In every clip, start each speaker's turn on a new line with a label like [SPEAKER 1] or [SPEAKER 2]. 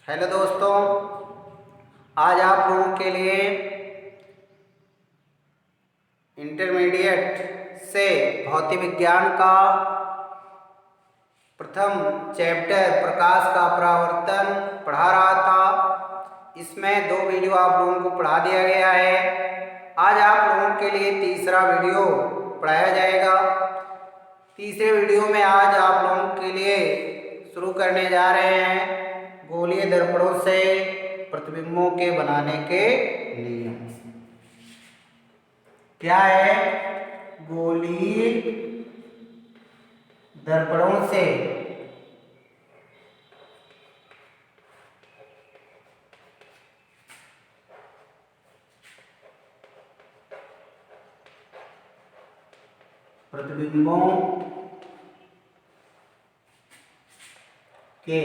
[SPEAKER 1] Hello दोस्तों, आज आप लोगों के लिए इंटरमीडिएट से भौतिक विज्ञान का प्रथम चैप्टर प्रकाश का परावर्तन पढ़ा रहा था। इसमें 2 वीडियो आप लोगों को पढ़ा दिया गया है। आज आप लोगों के लिए तीसरा वीडियो पढ़ाया जाएगा। तीसरे वीडियो में आज आप लोगों के लिए शुरू करने जा रहे हैं गोलीय दर्पणों से प्रतिबिंबों के बनाने के नियम। क्या है? गोलीय दर्पणों से प्रतिबिंबों के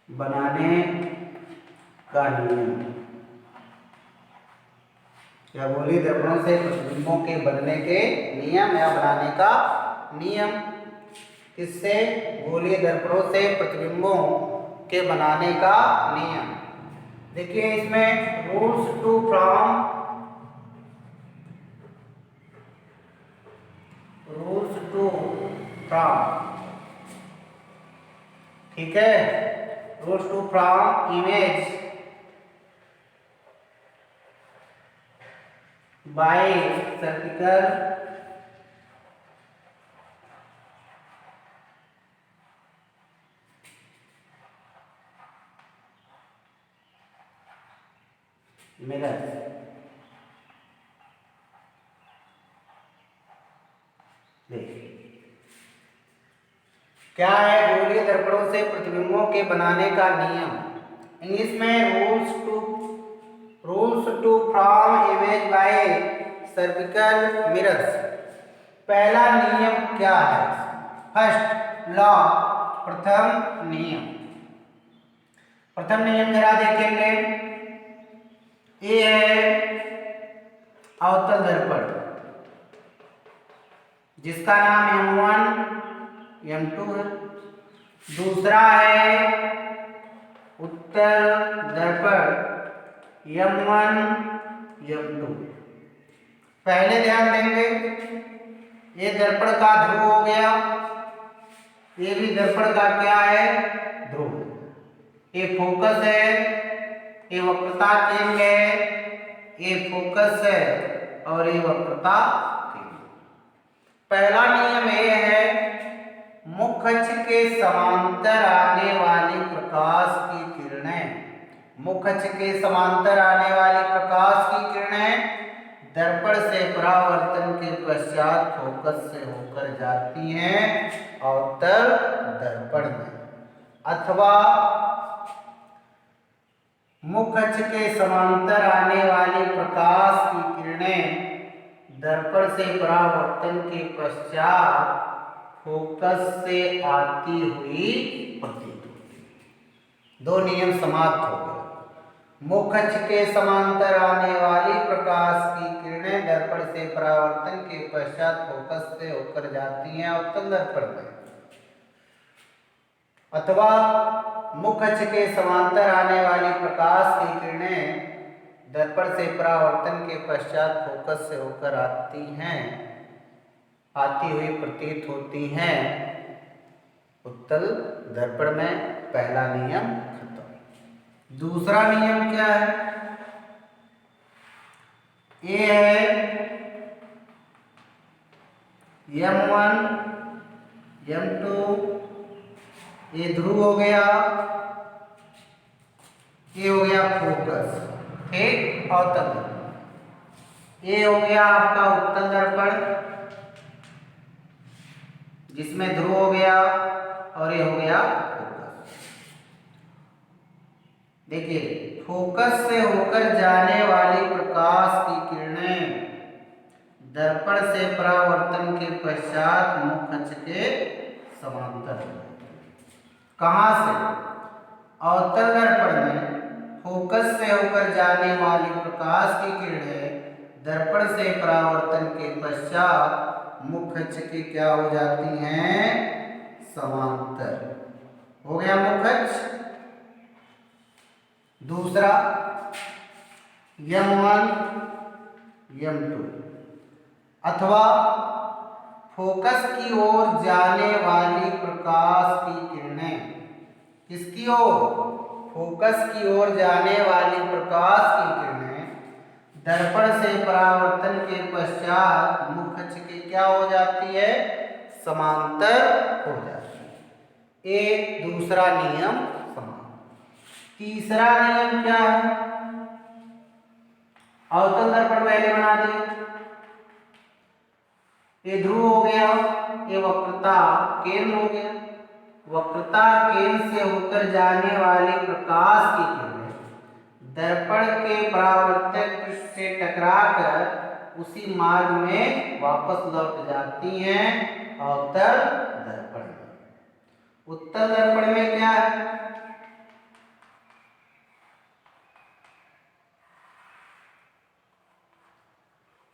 [SPEAKER 1] बनाने का नियम। या गोलीय दर्पणों से प्रतिबिंबों के बनने के नियम या बनाने का नियम। किससे? गोलीय दर्पणों से प्रतिबिंबों के बनाने का नियम। देखिए इसमें रूल्स टू फ्रॉम, ठीक है, rules to from image by spherical mirror. क्या है गोलीय दर्पणों से प्रतिबिंबों के बनाने का नियम? इंग्लिश में rules to from image by spherical mirrors. पहला नियम क्या है? फर्स्ट लॉ, प्रथम नियम। प्रथम नियम जरा देखेंगे। ये है अवतल दर्पण जिसका नाम M1 M2 है। दूसरा है उत्तल दर्पण M1 M2। पहले ध्यान देंगे, ये दर्पण का ध्रुव हो गया, ये भी दर्पण का क्या है? ध्रुव। ये फोकस है, ये वक्रता केंद्र है, ये फोकस है और ये वक्रता केंद्र। पहला नियम ये है, मुख्य अक्ष के समांतर आने वाली प्रकाश की किरणें, मुख्य अक्ष के समांतर आने वाली प्रकाश की किरणें दर्पण से परावर्तन के पश्चात फोकस से होकर जाती हैं अवतल दर्पण में, अथवा मुख्य अक्ष के समांतर आने वाली प्रकाश की किरणें दर्पण से परावर्तन के पश्चात फोकस से आती हुई प्रतीत होती। 2 नियम समाप्त हो गए। मुख्य अक्ष के समांतर आने वाली प्रकाश की किरणें दर्पण से परावर्तन के पश्चात फोकस से होकर जाती हैं अवतल दर्पण में, अथवा मुख्य अक्ष के समांतर आने वाली प्रकाश की किरणें दर्पण से परावर्तन के पश्चात फोकस से होकर आती हुई प्रतीत होती हैं उत्तल दर्पण में। पहला नियम खत्म। दूसरा नियम क्या है? ये है M1 M2, ये ध्रुव हो गया, ये हो गया फोकस, ठीक, अवतल दर्पण। ये हो गया आपका उत्तल दर्पण जिसमें ध्रुव हो गया और ये हो गया फोकस। देखिए फोकस से होकर जाने वाली प्रकाश की किरणें दर्पण से परावर्तन के पश्चात मुख्य अक्ष के समांतर। कहां से? अवतल दर्पण में फोकस से होकर जाने वाली प्रकाश की किरणें दर्पण से परावर्तन के पश्चात मुख्य अक्ष के क्या हो जाती हैं, समांतर। हो गया मुख्य अक्ष। दूसरा M1 M2 अथवा फोकस की ओर जाने वाली प्रकाश की किरणें, किसकी ओर, फोकस की ओर जाने वाली प्रकाश की किरणें दर्पण से परावर्तन के पश्चात मुख्य अक्ष के क्या हो जाती है, समांतर हो जाती है। ये दूसरा नियम समान। तीसरा नियम क्या है, अवतल दर्पण पहले बना दिए, ये ध्रुव हो गया, ये वक्रता केंद्र हो गया। वक्रता केंद्र से होकर जाने वाली प्रकाश की किरणें दर्पण के परावर्तक पृष्ठ से टकराकर उसी मार्ग में वापस लौट जाती हैं अवतल दर्पण में। उत्तल दर्पण में क्या है,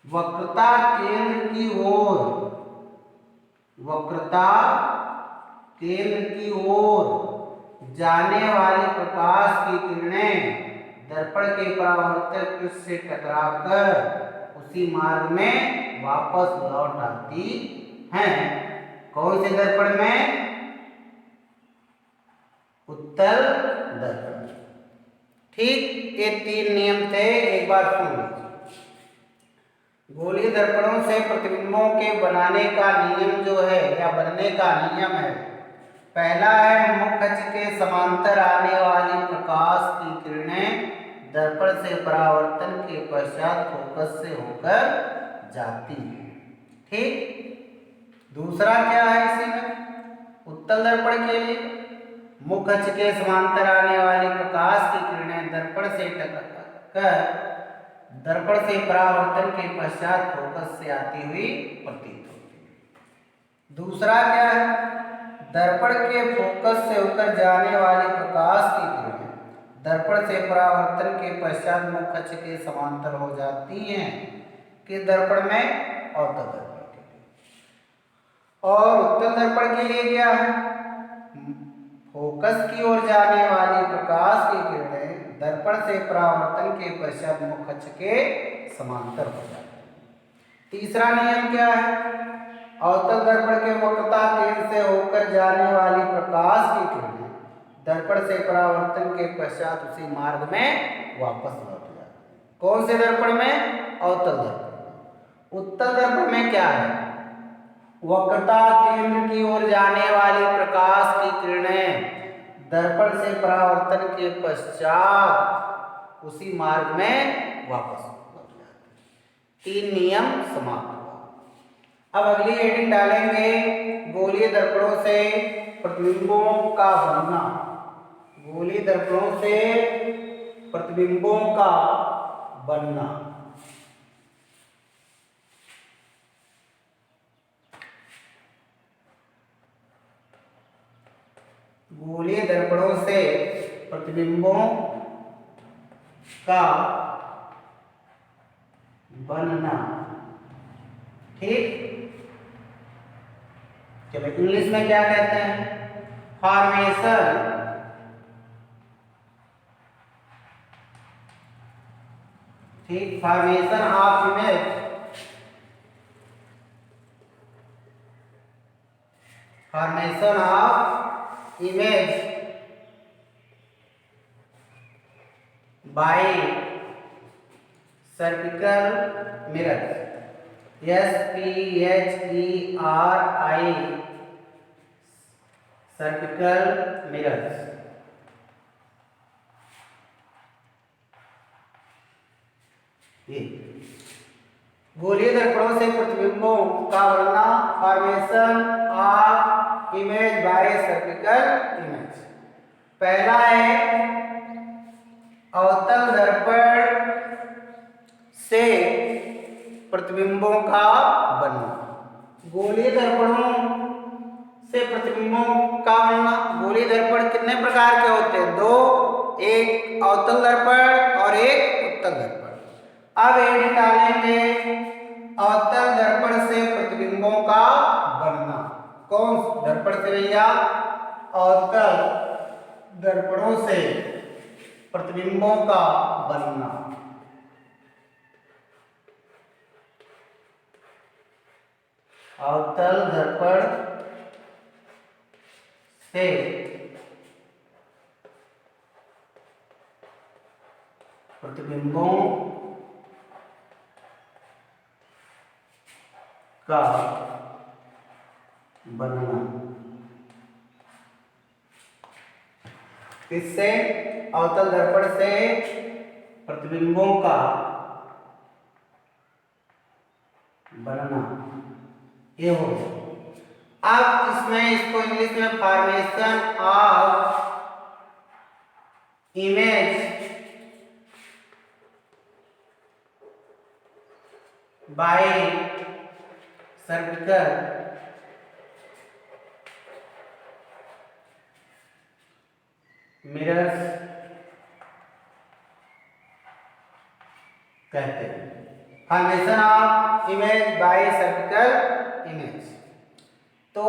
[SPEAKER 1] वक्रता केंद्र की ओर, वक्रता केंद्र की ओर जाने वाली प्रकाश की किरणें दर्पण के परावर्तक पृष्ठ से टकराकर उसी मार्ग में वापस लौट आती हैं। कौन से दर्पण में, उत्तल दर्पण। ठीक, ये तीन नियम थे, एक बार सुन लीजिए। गोलीय दर्पणों से प्रतिबिंबों के बनाने का नियम जो है या बनने का नियम है, पहला है मुख्य अक्ष के समांतर आने वाली प्रकाश की किरणें दर्पण से परावर्तन के पश्चात फोकस से होकर जाती है। ठीक, दूसरा क्या है इसी में, उत्तल दर्पण के लिए मुख्य अक्ष के समांतर आने वाली प्रकाश की किरणें दर्पण से टकराकर दर्पण से परावर्तन के पश्चात फोकस से आती हुई प्रतीत होती है। दूसरा क्या है, दर्पण के फोकस से होकर जाने वाली प्रकाश की किरणें दर्पण से परावर्तन के पश्चात मुख्य अक्ष के समांतर हो जाती हैं, कि दर्पण में अवतल दर्पण के लिए। और उत्तल दर्पण के लिए क्या है, फोकस की ओर जाने वाली प्रकाश की किरणें दर्पण से परावर्तन के पश्चात मुख्य अक्ष के समांतर हो जाती है। तीसरा नियम क्या है, अवतल दर्पण के वक्रता केंद्र से होकर जाने वाली प्रकाश की किरणें दर्पण से परावर्तन के पश्चात उसी मार्ग में वापस लौट जाती है। कौन से दर्पण में, अवतल दर्पण। उत्तल दर्पण में क्या है, वक्रता केंद्र की ओर जाने वाली प्रकाश की किरणें दर्पण से परावर्तन के पश्चात उसी मार्ग में वापस लौट जाती है। तीन नियम समाप्त हुआ। अब अगली हेडिंग डालेंगे, गोलीय दर्पणों से प्रतिबिंबों का बनना। गोलीय दर्पणों से प्रतिबिंबों का बनना। गोलीय दर्पणों से प्रतिबिंबों का बनना। ठीक, चलो इंग्लिश में क्या कहते हैं, फॉर्मेशन ठीक, formation of image, formation of image by spherical mirror, SPHERI, spherical mirrors. गोलीय दर्पणों से प्रतिबिंबों का बनना, formation of image by spherical image. पहला है अवतल दर्पण से प्रतिबिंबों का बनना। गोलीय दर्पणों से प्रतिबिंबों का बनना। गोलीय दर्पण कितने प्रकार के होते हैं, दो, एक अवतल दर्पण और एक उत्तल दर्पण। अब ये निकालेंगे अवतल दर्पण से प्रतिबिंब प्रतिबिंबों का बनना। कौन दर्पण से भैया? अवतल दर्पणों से प्रतिबिंबों का बनना। अवतल दर्पण से प्रतिबिंबों का बनना। इससे अवतल दर्पण से प्रतिबिंबों का बनना ये हो गया। अब इसमें इसको इंग्लिश में formation of image bye cervical mirrors कहते हैं। Formation of image bye cervical image. तो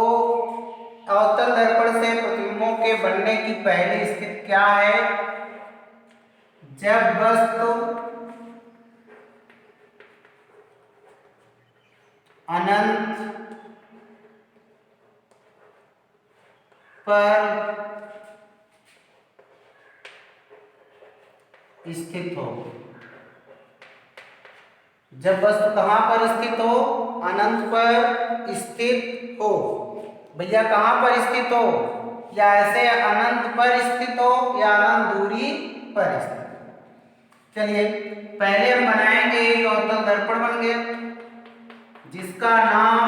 [SPEAKER 1] अवतल दर्पण से प्रतिबिंबों के बनने की पहली स्थिति क्या है? जब वस्तु अनंत पर स्थित हो। जब वस्तु कहां पर स्थित हो? अनंत पर स्थित हो। भैया कहां पर स्थित हो? या ऐसे अनंत पर स्थित हो या अनंत दूरी पर स्थित हो। चलिए पहले हम बनाएंगे एक अवतल दर्पण बन गया जिसका नाम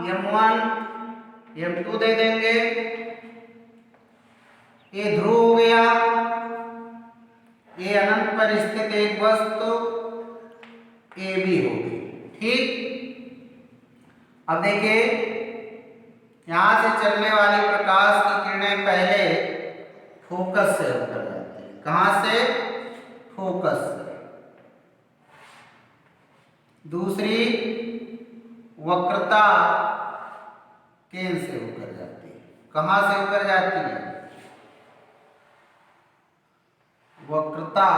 [SPEAKER 1] M1 M2 दे देंगे। ये ध्रुव हो गया। ये अनंत पर स्थित एक वस्तु ए बी हो गई। ठीक। अब देखिए यहां से चलने वाली प्रकाश की किरणें पहले फोकस से होकर जाती है। कहां से? फोकस से। दूसरी वक्रता केंद्र से होकर जाती है। कहां से होकर जाती है? वक्रता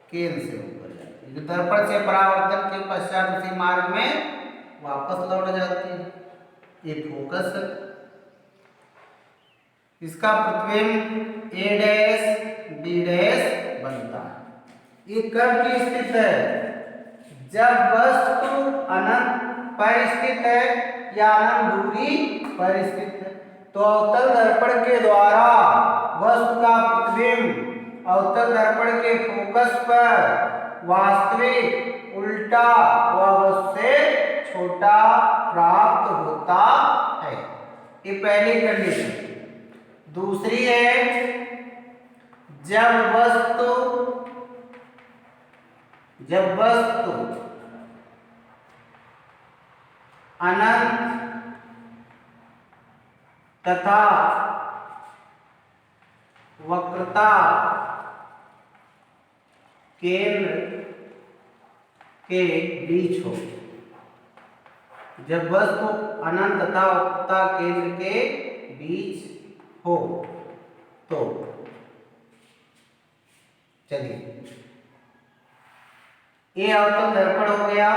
[SPEAKER 1] केंद्र से होकर जाती है। दर्पण से परावर्तन के पश्चात उसी मार्ग में वापस लौट जाती है। ये फोकस है। इसका प्रतिबिंब A डैश B डैश बनता है। ये कब की स्थिति है? जब वस्तु अनंत पर स्थित है या अनंत दूरी पर स्थित है। तो अवतल दर्पण के द्वारा वस्तु का प्रतिबिंब अवतल दर्पण के फोकस पर वास्तविक उल्टा व उससे छोटा प्राप्त होता है। ये पहली कंडीशन। दूसरी है जब वस्तु अनंत तथा वक्रता केंद्र के बीच हो। जब वस्तु अनंत तथा वक्रता केंद्र के बीच हो तो चलिए ये अवतल दर्पण हो गया।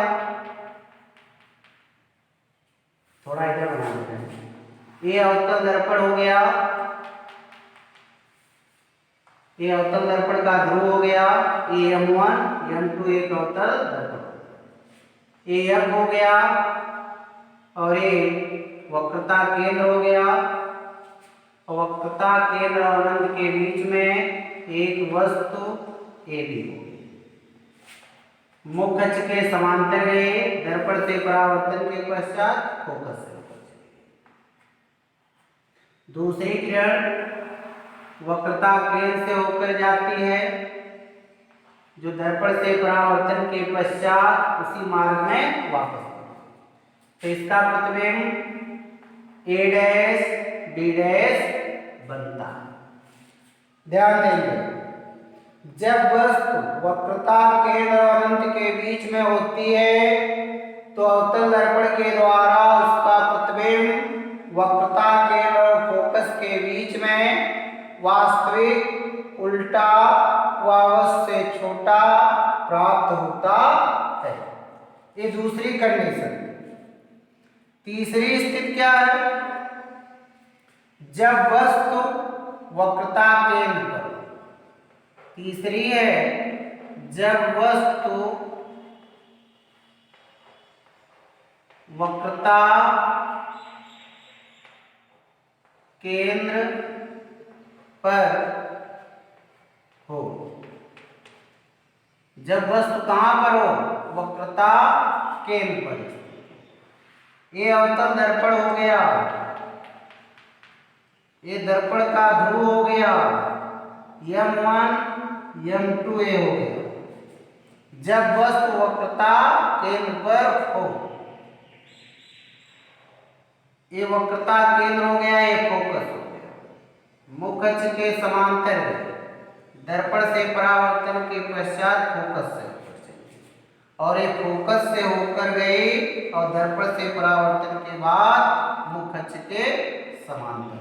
[SPEAKER 1] थोड़ा इधर बना देते हैं। ये अवतल दर्पण हो गया। ये अवतल दर्पण का ध्रुव हो गया। ये M1 M2 एक अवतल दर्पण। ये F हो गया और ये वक्रता केंद्र हो गया। वक्रता केंद्र और अनंत के बीच में एक वस्तु AB हो गई। मुख्य अक्ष के समांतर गए। दर्पण से परावर्तन के पश्चात फोकस से होकर चली। दूसरी किरण वक्रता केंद्र से होकर जाती है जो दर्पण से परावर्तन के पश्चात उसी मार्ग में वापस। तो इसका प्रतिबिंब A डैश B डैश बनता है। ध्यान देंगे जब वस्तु वक्रता केंद्र और अनंत के बीच में होती है तो अवतल दर्पण के द्वारा उसका प्रतिबिंब वक्रता केंद्र और फोकस के बीच में वास्तविक, उल्टा व उससे छोटा प्राप्त होता है। ये दूसरी कंडीशन। तीसरी स्थिति क्या है? जब वस्तु वक्रता केंद्र पर, तीसरी है जब वस्तु वक्रता केंद्र पर हो। जब वस्तु कहां पर हो? वक्रता केंद्र पर। ये अवतल दर्पण हो गया, ये दर्पण का ध्रुव हो गया, M1 M2 ए हो गया। जब वस्तु वक्रता केंद्र पर हो, ये वक्रता केंद्र हो गया, ये फोकस हो गया, मुख्य अक्ष के समांतर है, दर्पण से परावर्तन के पश्चात फोकस से, और ये फोकस से होकर गई और दर्पण से परावर्तन के बाद मुख्य अक्ष के समांतर।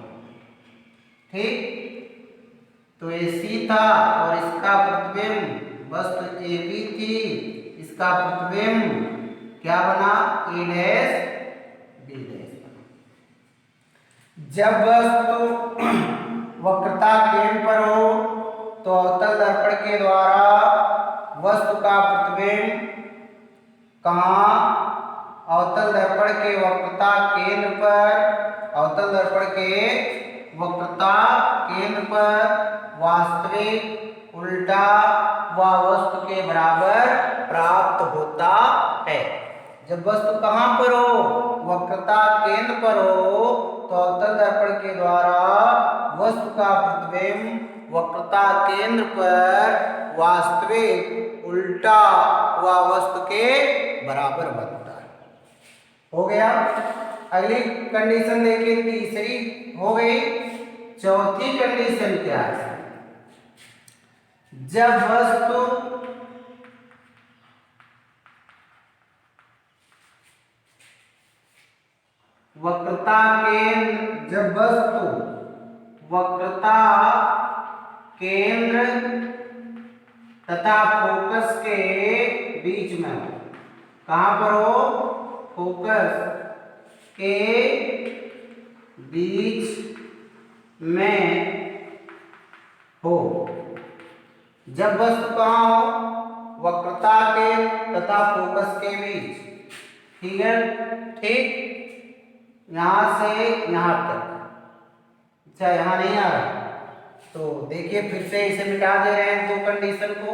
[SPEAKER 1] ठीक, तो ये सी था और इसका प्रतिबिंब वस्तु ए बी थी, इसका प्रतिबिंब क्या बना? ए डैश बी डैश बना। जब वस्तु वक्रता केंद्र पर हो तो अवतल दर्पण के द्वारा वस्तु का प्रतिबिंब कहाँ? अवतल दर्पण के वक्रता केंद्र पर, अवतल दर्पण के वक्रता केंद्र पर वास्तविक, उल्टा व वस्तु के बराबर प्राप्त होता है। जब वस्तु कहां पर हो? वक्रता केंद्र पर हो, तो अवतल दर्पण के द्वारा वस्तु का प्रतिबिंब वक्रता केंद्र पर वास्तविक, उल्टा व वस्तु के बराबर बनता है। हो गया। अगली कंडीशन देखिए, तीसरी हो गई। चौथी कंडीशन क्या है? जब वस्तु वक्रता केंद्र, जब वस्तु वक्रता केंद्र तथा फोकस के बीच में हो। कहां पर हो? फोकस के बीच में हो। जब वस्तु कहां हो? वक्रता के तथा फोकस के बीच। ठीक है, ठीक, यहां से यहां तक। अच्छा, यहां नहीं आ रहा तो देखिए फिर से इसे मिटा दे रहे हैं दो कंडीशन को।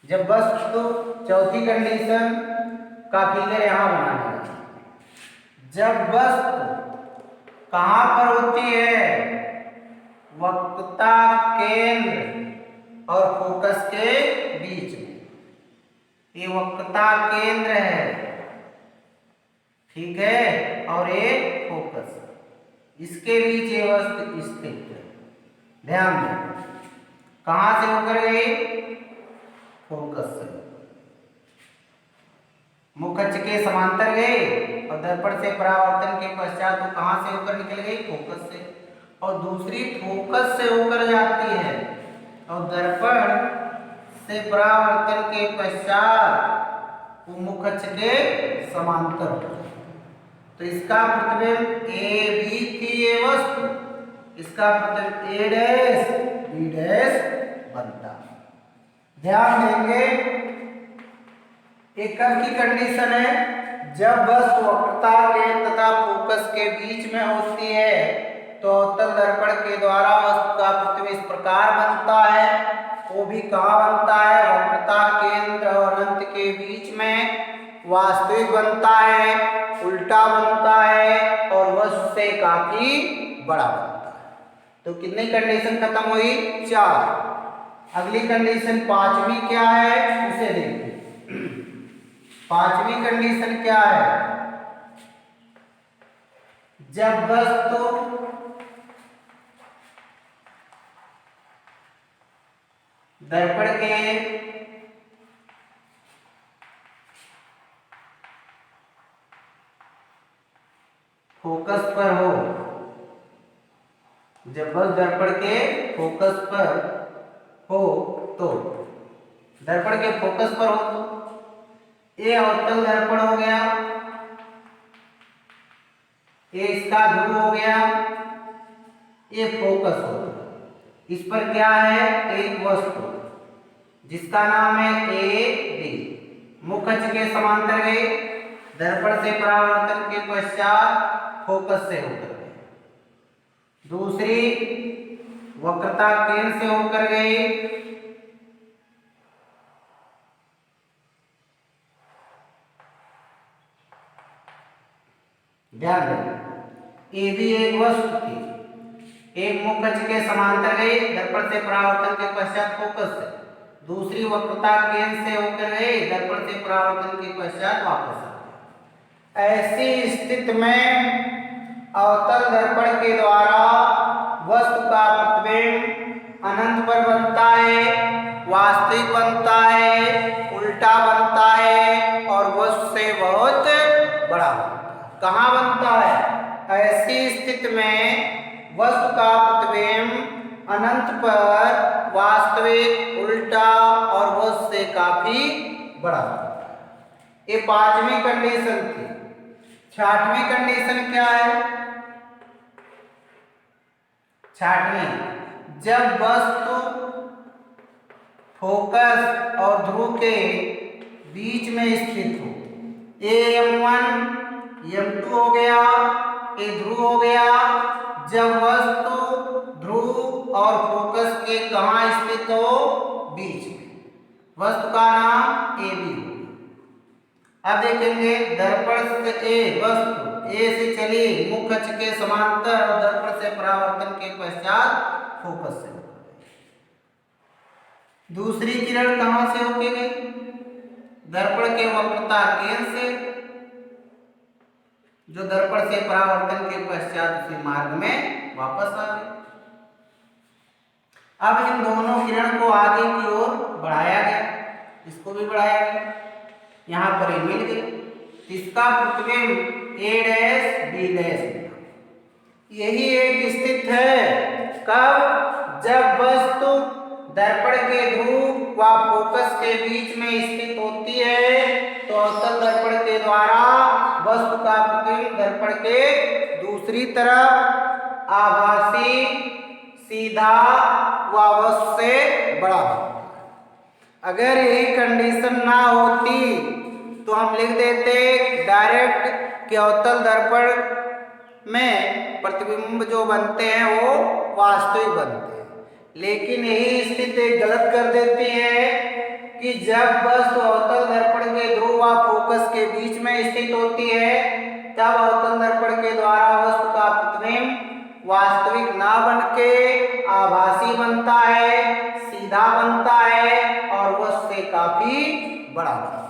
[SPEAKER 1] जब वस्तु, चौथी कंडीशन का फिगर यहां बनाना है। जब वस्तु कहां पर होती है? वक्रता केंद्र और फोकस के बीच में। ये वक्रता केंद्र है, ठीक है, और ये फोकस, इसके बीच ये वस्तु स्थित है। ध्यान दें, कहां से होकर गई? फोकस से, मुख्य अक्ष के समांतर गई और दर्पण से परावर्तन के पश्चात वो कहां से होकर निकल गई? फोकस से। और दूसरी फोकस से होकर जाती है और दर्पण से परावर्तन के पश्चात वो मुख्य अक्ष के समांतर हो। तो इसका प्रतिबिंब ए बी थी ये वस्तु, इसका प्रतिबिंब ए डैश बी डैश बनता। ध्यान देंगे, एक कब की कंडीशन है? जब वस्तु वक्रता के तथा फोकस के बीच में होती है तो अवतल दर्पण के द्वारा वस्तु का प्रतिबिंब इस प्रकार बनता है। वो भी कहाँ बनता है? वक्रता केंद्र और अनंत के बीच में। वास्तविक बनता है, उल्टा बनता है और वस्तु से काफी बड़ा बनता है। तो कितनी कंडीशन खत्म हुई? 4। अगली कंडीशन पांचवी क्या है उसे देखिए। पांचवी कंडीशन क्या है? जब वस्तु दर्पण के फोकस पर हो, जब वस्तु दर्पण के फोकस पर हो तो, दर्पण के फोकस पर हो तो ये अवतल दर्पण हो गया, ये इसका ध्रुव हो गया, ये फोकस हो गया। इस पर क्या है, एक वस्तु जिसका नाम है ए बी, मुख्य अक्ष के समांतर गए, दर्पण से परावर्तन के पश्चात फोकस से होकर गए, दूसरी वक्रता केंद्र से होकर गई, ध्यान दें ए भी एक वस्तु थी, एक मुख्य अक्ष के समांतर गई, दर्पण से परावर्तन के पश्चात फोकस से, दूसरी वक्रता केंद्र से होकर गई, दर्पण से परावर्तन के पश्चात वापस आ गई। ऐसी स्थिति में अवतल दर्पण के द्वारा वस्तु का प्रतिबिंब अनंत पर बनता है, वास्तविक बनता है, उल्टा बनता है और वस्तु से बहुत बड़ा बनता है। कहाँ बनता है? ऐसी स्थिति में वस्तु का प्रतिबिंब अनंत पर वास्तविक, उल्टा और वस्तु से काफी बड़ा बनता है। ये पांचवी कंडीशन थी। छठवीं कंडीशन क्या है? छठवीं, जब वस्तु फोकस और ध्रुव के बीच में स्थित हो, ये M1 M2 हो गया, ये ध्रुव हो गया। जब वस्तु ध्रुव और फोकस के कहाँ स्थित हो? बीच में। वस्तु का नाम ए बी हो। अब देखेंगे दर्पण से वस्तु ए से चली मुख्य अक्ष के समांतर और दर्पण से परावर्तन के पश्चात फोकस से दूसरी किरण कहां से होके गई? दर्पण के वक्रता केंद्र से, जो दर्पण से परावर्तन के पश्चात उसी मार्ग में वापस आ गई। अब इन दोनों किरण को आगे की ओर बढ़ाया गया, इसको भी बढ़ाया गया, यहां पर ये मिल गए, इसका प्रतिबिंब A डैश B डैश। यही एक स्थिति है कब? जब वस्तु दर्पण के ध्रुव व फोकस के बीच में स्थित होती है तो अवतल दर्पण के द्वारा वस्तु का प्रतिबिंब दर्पण के दूसरी तरफ आभासी, सीधा व वस्तु से बड़ा होता है। अगर यही कंडीशन ना होती तो हम लिख देते डायरेक्ट कि अवतल दर्पण में प्रतिबिंब जो बनते हैं वो वास्तविक बनते हैं। लेकिन यही स्थिति गलत कर देती है कि जब वस्तु अवतल दर्पण के ध्रुव व फोकस के बीच में स्थित होती है तब अवतल दर्पण के द्वारा वस्तु का प्रतिबिंब वास्तविक ना बनके आभासी बनता है, सीधा बनता है और वस्तु से काफी बड़ा बनता है।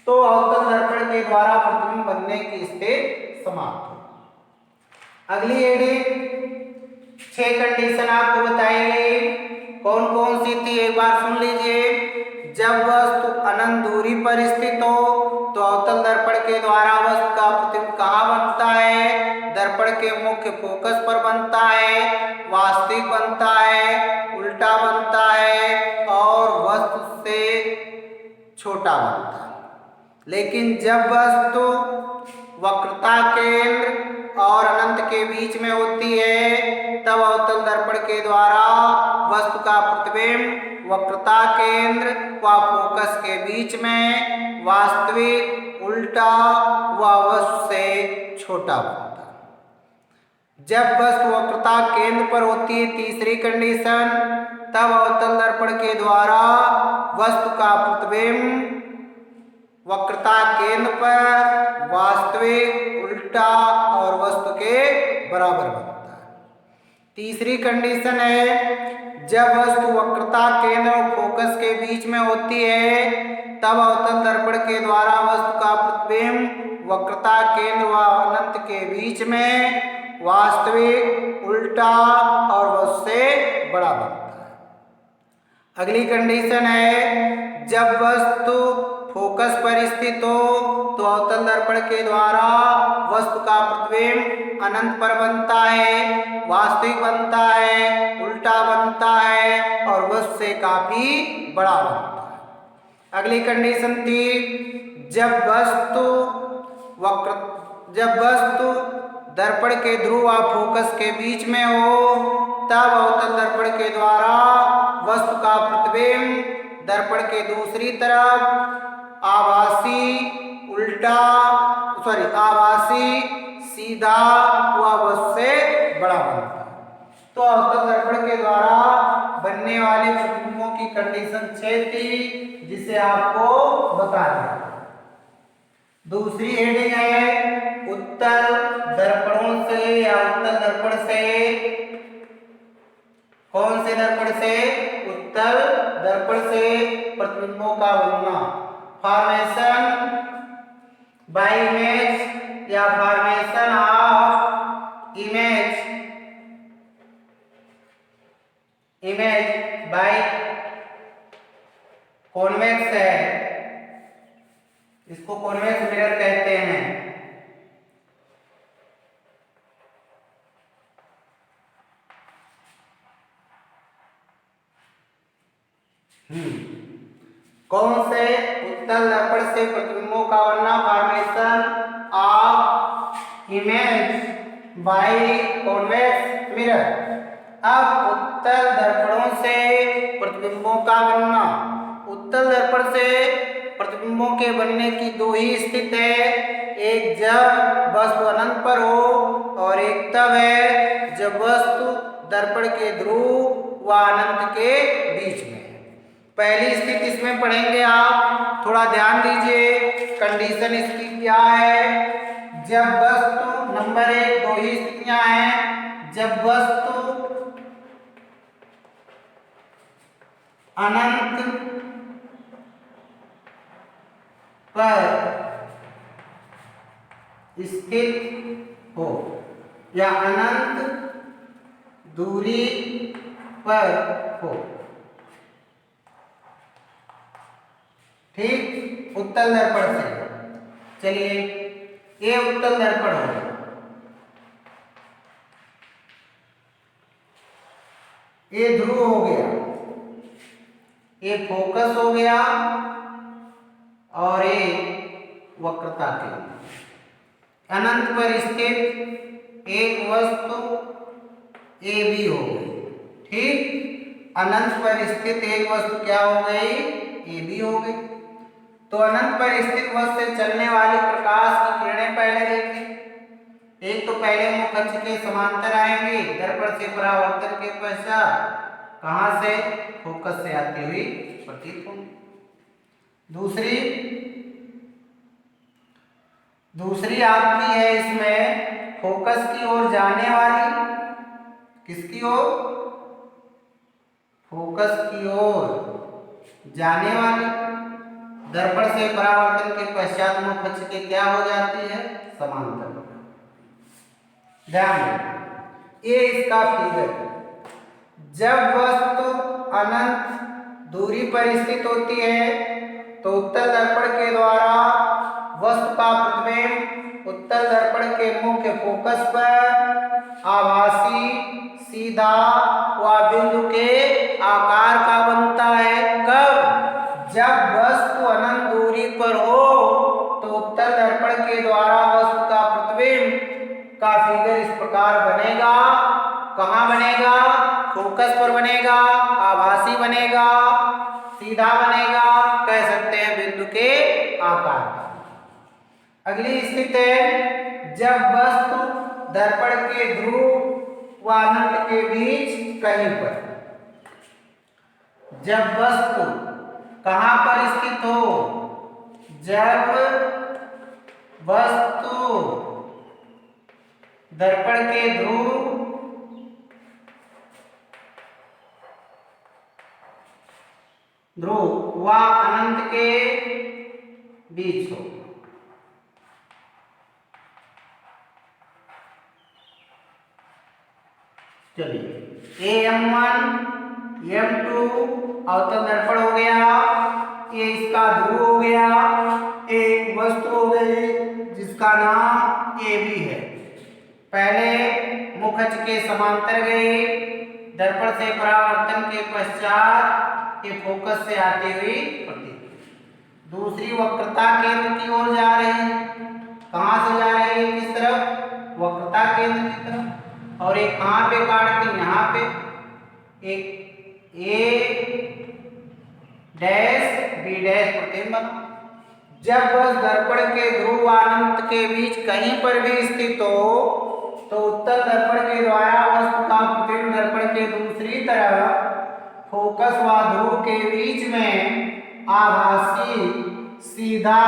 [SPEAKER 1] तो अवतल दर्पण के द्वारा प्रतिबिंब बनने की स्थिति समाप्त हो। अगली एडी 6 कंडीशन आपको बताएंगे, कौन कौन सी थी एक बार सुन लीजिए। जब वस्तु अनंत दूरी पर स्थित हो तो अवतल दर्पण के द्वारा वस्तु का प्रतिबिंब कहाँ बनता है? दर्पण के मुख्य फोकस पर बनता है, वास्तविक बनता है, उल्टा बनता है और वस्तु से छोटा बनता है। लेकिन जब वस्तु वक्रता केंद्र और अनंत के बीच में होती है तब अवतल दर्पण के द्वारा वस्तु का प्रतिबिंब वक्रता केंद्र व फोकस के बीच में वास्तविक, उल्टा व वस्तु से छोटा बनता है। जब वस्तु वक्रता केंद्र पर होती है, तीसरी कंडीशन, तब अवतल दर्पण के द्वारा वस्तु का प्रतिबिंब वक्रता केंद्र पर वास्तविक, उल्टा और वस्तु के बराबर बनता है। तीसरी कंडीशन है, जब वस्तु वक्रता केंद्र और फोकस के बीच में होती है तब अवतल दर्पण के द्वारा वस्तु का प्रतिबिंब वक्रता केंद्र व अनंत के बीच में वास्तविक, उल्टा और वस्तु से बड़ा बनता है। अगली कंडीशन है, जब वस्तु फोकस पर स्थित हो तो अवतल दर्पण के द्वारा वस्तु का प्रतिबिंब अनंत पर बनता है, वास्तविक बनता है, उल्टा बनता है और वस्तु से काफी बड़ा बनता है। अगली कंडीशन थी जब वस्तु दर्पण के ध्रुव और फोकस के बीच में हो तब अवतल दर्पण के द्वारा वस्तु का प्रतिबिंब दर्पण के दूसरी तरफ आभासी सीधा हुआ वस्तु से बड़ा बनता है। तो अवतल दर्पण के द्वारा बनने वाले प्रतिबिंबों की कंडीशन 6 थी जिसे आपको बता दिया। दूसरी हेडिंग है उत्तल दर्पणों से या उत्तल दर्पण से। कौन से दर्पण से? उत्तल दर्पण से प्रतिबिंबों का बनना। फॉर्मेशन बाय इमेज या formation of image by convex है, इसको कॉन्वेक्स मिरर कहते हैं। कौन से? उत्तल दर्पण से प्रतिबिंबों का बनना, formation of image by convex mirror. अब उत्तल दर्पणों से प्रतिबिंबों का बनना। उत्तल दर्पण से प्रतिबिंबों के बनने की दो ही स्थिति है, एक जब वस्तु अनंत पर हो और एक तब है जब वस्तु दर्पण के ध्रुव व अनंत के बीच में। पहली स्थिति इसमें पढ़ेंगे आप, थोड़ा ध्यान दीजिए। कंडीशन इसकी क्या है? जब वस्तु नंबर 1 दो ही स्थितियां हैं, जब वस्तु अनंत पर स्थित हो या अनंत दूरी पर हो। ठीक, उत्तल दर्पण से। चलिए ये उत्तल दर्पण हो, ये ध्रुव हो गया, ये फोकस हो गया और ये वक्रता के अनंत पर स्थित एक वस्तु ए बी हो गई। ठीक, अनंत पर स्थित एक वस्तु क्या हो गई? ए बी हो गई। तो अनंत पर स्थित वस्तु से चलने वाली प्रकाश की किरणें पहले देखी। एक तो पहले मुख अक्ष के समांतर आएंगी, दर्पण से परावर्तन के पश्चात कहां से? फोकस से आती हुई प्रतीत होंगी। दूसरी आपकी है इसमें फोकस की ओर जाने वाली। किसकी ओर? फोकस की ओर जाने वाली। दर्पण से परावर्तन के पश्चात मुख अक्ष के क्या हो जाती है? समांतर। ध्यान दें, ये इसका फिगर। जब वस्तु अनंत दूरी पर स्थित होती है तो उत्तल दर्पण के द्वारा वस्तु का प्रतिबिंब उत्तल दर्पण के मुख्य फोकस पर आभासी सीधा व बिंदु के आकार का बनता है। कब? जब वस्तु अनंत दूरी पर हो तो उत्तल दर्पण के द्वारा वस्तु का प्रतिबिंब का फिगर इस प्रकार बनेगा। कहाँ बनेगा? फोकस पर बनेगा, आभासी बनेगा, सीधा बनेगा, कह सकते हैं बिंदु के आकार। अगली स्थिति है जब वस्तु दर्पण के ध्रुव व अनंत के बीच कहीं पर। जब वस्तु कहां पर स्थित हो? जब वस्तु दर्पण के ध्रुव व अनंत के बीच हो। चलिए AM1 AM2 अवतल दर्पण हो गया। ये इसका ध्रुव हो गया, एक वस्तु हो गई जिसका नाम ए बी है। पहले मुख अक्ष के समांतर गए, दर्पण से परावर्तन के पश्चात ये फोकस से आती हुई प्रतीक। दूसरी वक्रता केंद्र की ओर जा रही है। कहां से जा रही है? किस तरफ? वक्रता केंद्र की तरफ। और एक कहां पे काटती? यहाँ पे। एक ए डैश बी डैश प्रतिबिंब बना। जब बस दर्पण के ध्रुवानंत के बीच कहीं पर भी स्थित हो तो उत्तल दर्पण के द्वारा वस्तु का प्रतिबिंब दर्पण के दूसरी तरफ फोकस व ध्रुव के बीच में आभासी सीधा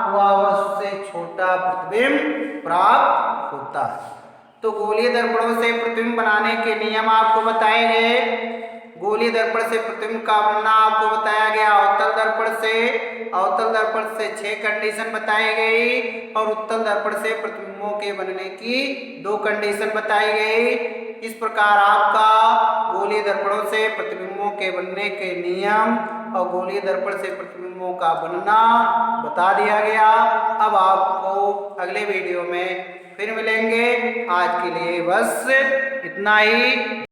[SPEAKER 1] व वस्तु से छोटा प्रतिबिंब प्राप्त होता है। तो गोलीय दर्पणों से प्रतिबिंब बनाने के नियम आपको बताए गए। गोलीय दर्पण से प्रतिबिंब का बनना आपको बताया गया। अवतल दर्पण से 6 कंडीशन बताई गई और उत्तल दर्पण से प्रतिबिंबों के बनने की 2 कंडीशन बताई गई। इस प्रकार आपका गोलीय दर्पणों से प्रतिबिंबों के बनने के नियम और गोलीय दर्पण से प्रतिबिंबों का बनना बता दिया गया। अब आपको अगले वीडियो में फिर मिलेंगे। आज के लिए बस इतना ही।